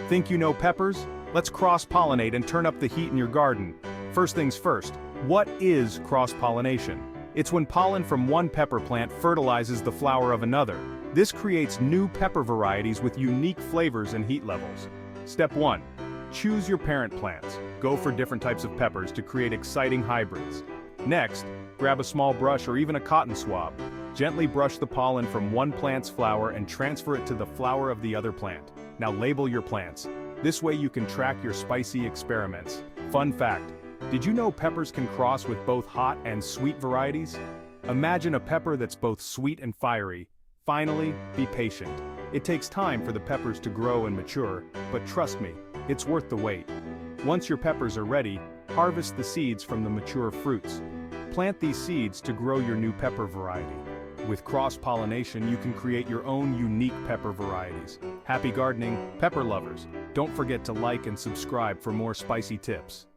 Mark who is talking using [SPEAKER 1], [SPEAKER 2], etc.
[SPEAKER 1] Think you know peppers? Let's cross-pollinate and turn up the heat in your garden. First things first, what is cross-pollination? It's when pollen from one pepper plant fertilizes the flower of another. This creates new pepper varieties with unique flavors and heat levels. Step 1. Choose your parent plants. Go for different types of peppers to create exciting hybrids. Next, grab a small brush or even a cotton swab. Gently brush the pollen from one plant's flower and transfer it to the flower of the other plant. Now label your plants. This way you can track your spicy experiments. Fun fact, did you know peppers can cross with both hot and sweet varieties? Imagine a pepper that's both sweet and fiery. Finally, be patient. It takes time for the peppers to grow and mature, but trust me, it's worth the wait. Once your peppers are ready, harvest the seeds from the mature fruits. Plant these seeds to grow your new pepper variety. With cross-pollination, you can create your own unique pepper varieties. Happy gardening, pepper lovers! Don't forget to like and subscribe for more spicy tips.